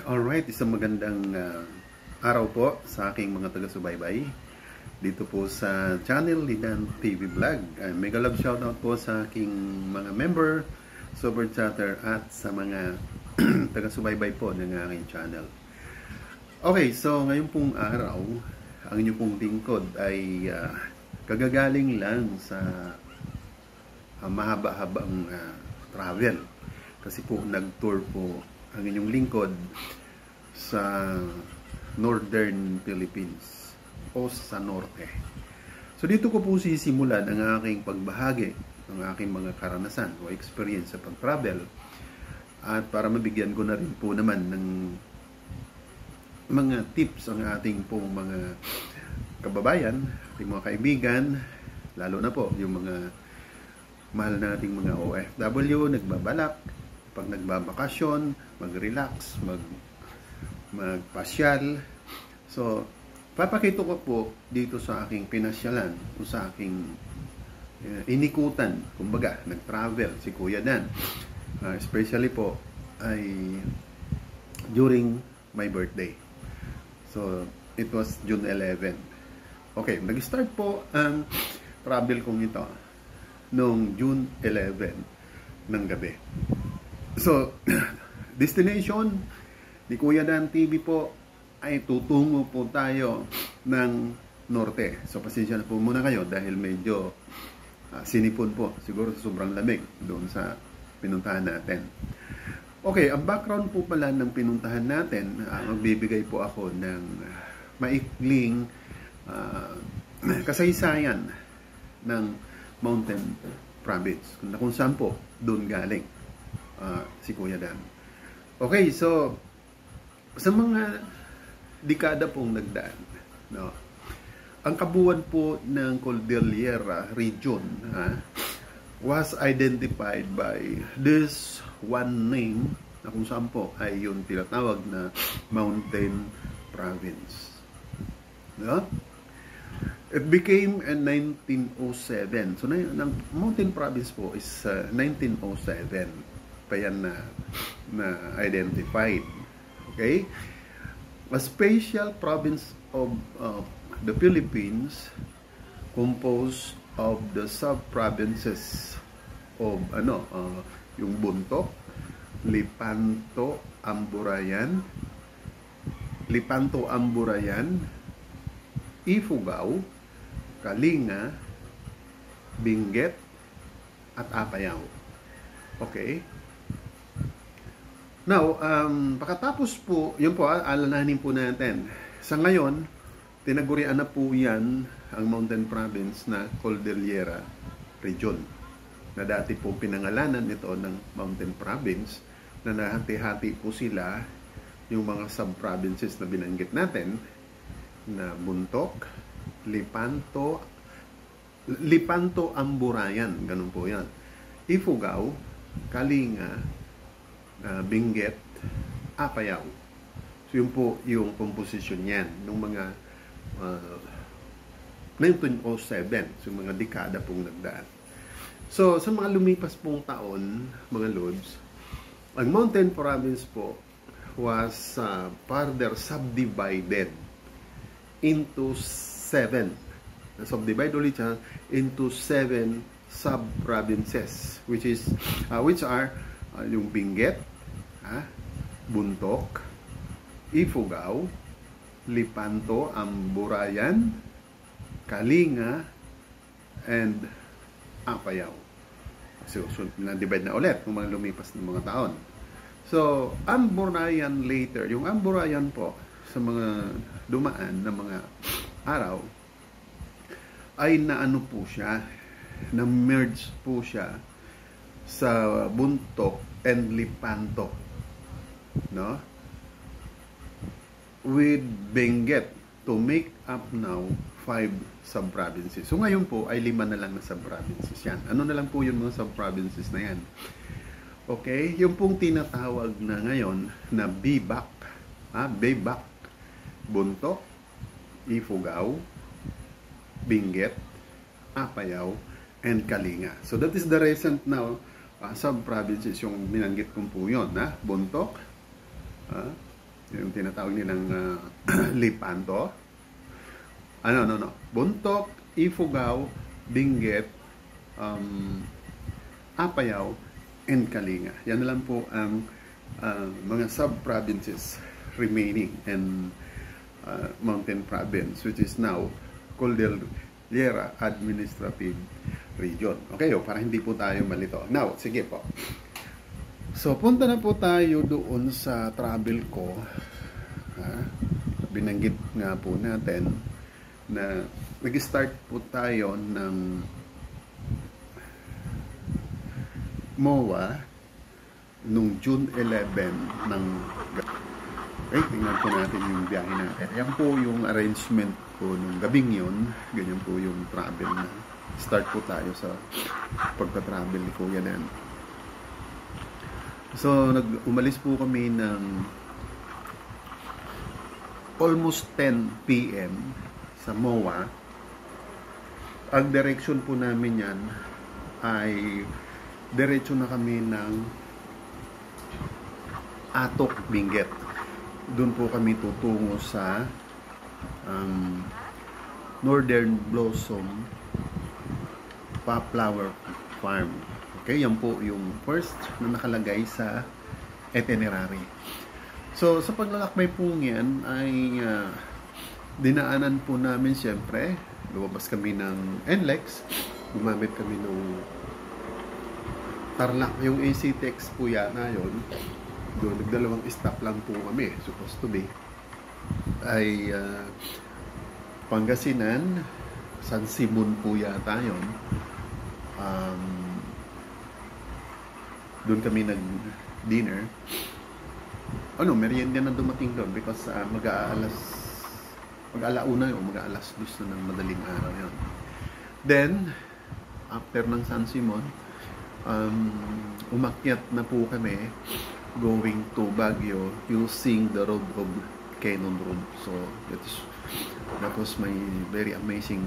Alright, isang magandang araw po sa aking mga taga-subaybay dito po sa channel Lidan TV Vlog. Mega love shoutout po sa aking mga member, super chatter at sa mga taga-subaybay po ng aking channel. Okay, so ngayon pong araw, ang inyong pong lingkod ay kagagaling lang sa mahaba-habang travel. Kasi po nag-tour po ang inyong lingkod sa Northern Philippines o sa Norte. So dito ko po sisimulan ang aking pagbahagi ng aking mga karanasan o experience sa pag-travel, at para mabigyan ko na rin po naman ng mga tips ang ating pong mga kababayan, ating mga kaibigan, lalo na po yung mga mahal nating mga OFW, nagbabalak pag nagbabakasyon, mag-relax, magpasyal. So, papakita ko po dito sa aking pinasyalan o sa aking inikutan. Kumbaga, nag-travel si Kuya Dan. Especially po ay during my birthday. So, it was June 11. Okay, nag-start po ang travel kong ito noong June 11 ng gabi. So, destination ni Kuya Dan TV po ay tutungo po tayo ng norte. So, pasensya na po muna kayo dahil medyo sinipon po. Siguro sobrang lamig doon sa pinuntahan natin. Okay, ang background po pala ng pinuntahan natin, magbibigay po ako ng maikling kasaysayan ng Mountain Province. Kung saan po doon galing si Kuya Dan. Okay, so sa mga dekada pong nagdaan, no, ang kabuuan po ng Cordillera region was identified by this one name na kung saan po ay yung tinatawag na Mountain Province. No? It became in 1907. So, ng Mountain Province po is 1907. Pa yan na identified. Okay? A special province of the Philippines composed of the sub-provinces of yung Bontoc, Lipanto, Amburayan, Ifugao, Kalinga, Benguet, at Apayao. Okay? Now, pagkatapos po, yun po, alalahanin po natin. Sa ngayon, tinagurian na po yan ang Mountain Province na Cordillera Region. Na dati po pinangalanan ito ng Mountain Province, na nahati-hati po sila yung mga sub-provinces na binanggit natin, na Bontoc, Lipanto, Amburayan, ganun po yan. Ifugao, Kalinga, Benguet, Apayao. So yun po yung composition yan ng mga 1907, so mga dekada pong nagdaan. So sa mga lumipas pong taon, mga Lods, ang Mountain Province po was further subdivided into 7. Subdivided ulit siya into 7 sub-provinces, which are yung Benguet, Bontoc, Ifugao, Lipanto, Amburayan, Kalinga, and Apayao. So na-divide na ulit kung mga lumipas ng mga taon. So, Amburayan later, yung Amburayan po, sa mga dumaan na mga araw, ay naano po siya, na-merge po siya sa Bontoc and Lipanto, no, with Benguet, to make up now 5 sub-provinces. So ngayon po ay 5 na lang na sub-provinces yan. Ano na lang po yung mga sub-provinces na yan? Okay, yung pong tinatawag na ngayon na Bibac, Bontoc, Ifugao, Benguet, Apayao, and Kalinga. So that is the recent now sub-provinces yung binanggit kong po yun. Bontoc, yung tinatawag nilang Lipanto. Bontoc, Ifugao, Benguet, Apayao, and Kalinga. Yan na lang po ang mga sub-provinces remaining and mountain province, which is now Cordillera Administrative Region. Okay, para hindi po tayo malito. Now, sige po. So, punta na po tayo doon sa travel ko. Binanggit nga po natin na nag-start po tayo ng MOA nung June 11 ng tingnan po natin yung biyahe natin. Yan po yung arrangement ko nung gabing yun. Ganyan po yung travel na. Start po tayo sa pagka-travel ni Kuya Nan. So, umalis po kami ng almost 10 p.m. sa MOA. Ang direction po namin yan ay diretso na kami ng Atok, Benguet. Doon po kami tutungo sa Northern Blossom Flower Farm. Okay, yan po yung first na nakalagay sa itinerary. So, sa paglalakbay po yan ay dinaanan po namin siyempre. Lumabas kami ng NLEX. Gumamit kami ng Tarlac. Yung ACTX po yata yun. Doon, nagdalawang stop lang po kami, supposed to be. Ay Pangasinan, San Simon po yata yun. Doon kami nag-dinner. Merienda na dumating doon because mag-alauna yun, mag-alas 2 na ng madaling araw yun. Then, after ng San Simon, umakyat na po kami going to Baguio using the road of Cannon Road. So, that was my very amazing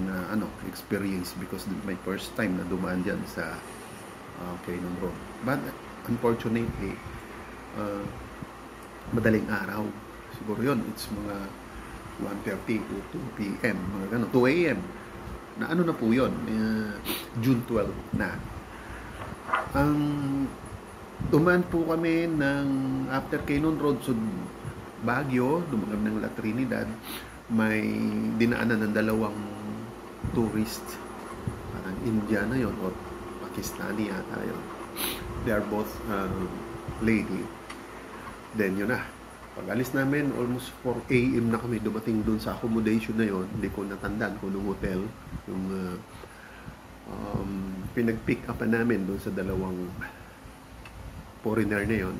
experience because my first time na dumaan dyan sa Cannon Road. But, unfortunately, madaling araw. Siguro yun, it's mga 1:30 to 2 p.m. Mga gano'n, 2 a.m. Na na po yun, June 12 na. Dumaan po kami ng after Cannon Road so Baguio, dumaan ng La Trinidad. May dinaanan ng dalawang tourist, parang Indiana yon o Pakistani yata yun. They are both lady. Then yun na, pag-alis namin almost 4 a.m. na kami dumating dun sa accommodation na yon. Hindi ko natandaan kung nung hotel yung pinag-pick up namin dun sa dalawang foreigner na yon.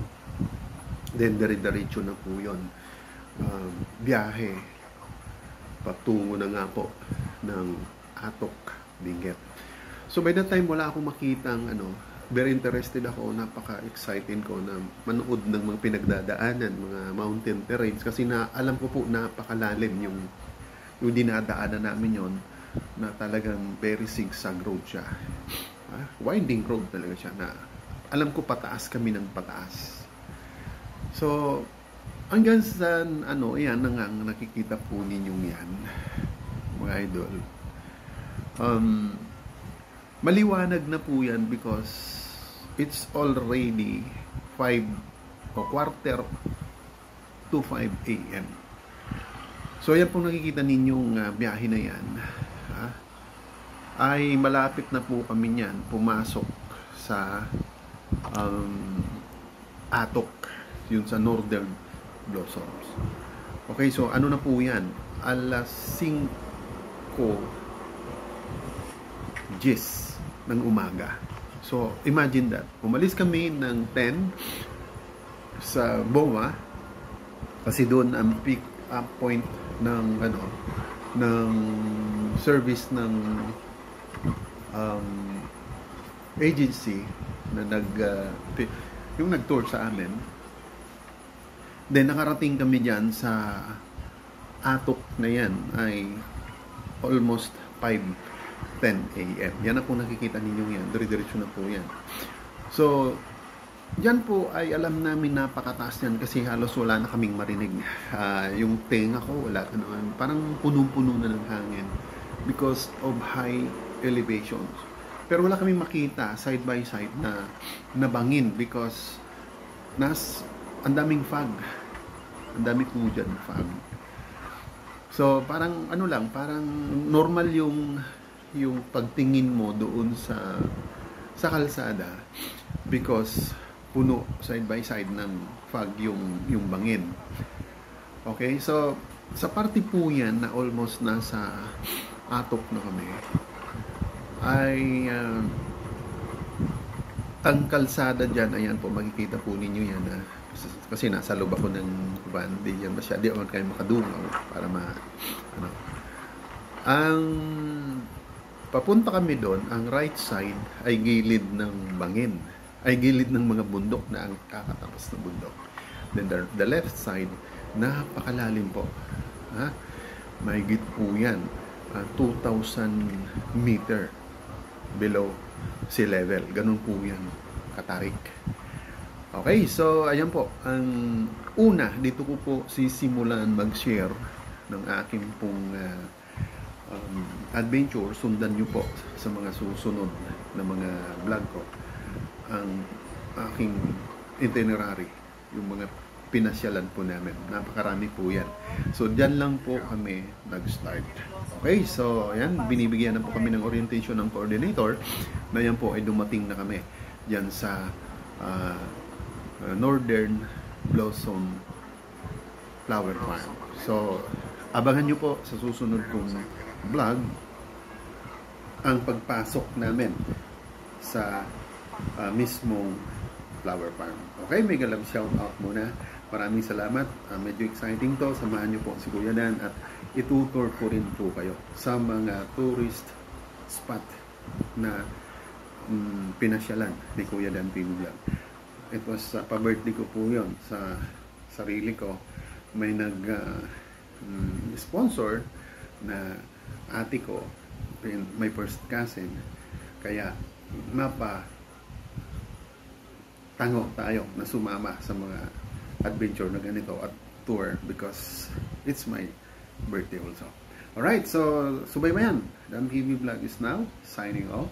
Then dire-diretso na po yun, biyahe patungo na nga po ng Atok, Benguet. So by that time wala akong makitang very interested ako, napaka-excited ko na manood ng mga pinagdadaanan, mga mountain terrains kasi na alam ko po napakalalim yung dinadaanan namin yon, na talagang very zigzag road siya. Winding road talaga siya na alam ko pataas kami ng pataas. So, hanggang sa yan ang nakikita po ninyong yan, mga idol. Maliwanag na po yan because it's already 5 o quarter to 5 a.m. So, yan po nakikita ninyong biyahe na yan. Ay malapit na po kami niyan pumasok sa Atok, yun sa Northern Blossoms. Okay, so na po yan? Alas 5:10 ng umaga. So, imagine that. Umalis kami ng 10 sa BOA kasi doon ang pick up point ng ng service ng agency na yung nag-tour sa amin. Then nakarating kami diyan sa Atok na yan ay almost 5:10 a.m. Yan na po nakikita ninyo yan. Dire-diretso na po yan. So, Yan po ay alam namin napakataas yan kasi halos wala na kaming marinig. Yung tenga ko wala na naman. Parang punong-puno na ng hangin because of high elevations. Pero wala kaming makita side by side na nabangin because ang daming fog. Ang dami po dyan fog. So parang ano lang, parang normal yung pagtingin mo doon sa kalsada because puno side by side ng fog yung bangin. Okay, so sa parte po yan na almost nasa atop na kami ay ang kalsada dyan, ayan po, makikita po ninyo yan kasi nasa loob ako ng van, di yan masyado, di ako kayo makadungaw para ano. Ang papunta kami doon, ang right side ay gilid ng bangin, ay gilid ng mga bundok na ang kakatapos na bundok. Then the left side, napakalalim po. Mahigit po yan, 2,000 meter below sea level. Ganun po yan katarik. Okay, so ayan po. Ang una, dito ko po sisimulan mag-share ng aking pong adventure. Sundan nyo po sa mga susunod na mga vlog ko ang aking itinerary, yung mga pinasyalan po namin. Napakarami po yan. So, dyan lang po kami nag-start. Okay, so ayan, binibigyan na po kami ng orientation ng coordinator na yan po ay dumating na kami dyan sa Northern Blossom Flower Farm. So, abangan nyo po sa susunod kong vlog ang pagpasok namin sa mismong flower farm. Okay, mega love shout out muna. Maraming salamat. Medyo exciting to. Samahan nyo po si Kuya Dan at itutur ko rin po kayo sa mga tourist spot na pinasyalan ni Kuya Dan TV Vlog. It was pa-birthday ko po yun sa sarili ko. May sponsor na ate ko, my first cousin, kaya tango tayo na sumama sa mga adventure na ganito at tour because it's my birthday also. Alright, so subaybayan. Dan TV Vlog is now signing off.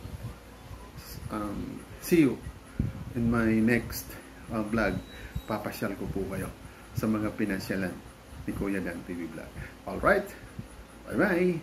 See you in my next vlog. Papasyal ko po kayo sa mga pinasyalan ni Kuya Dan TV Vlog. Alright, bye bye.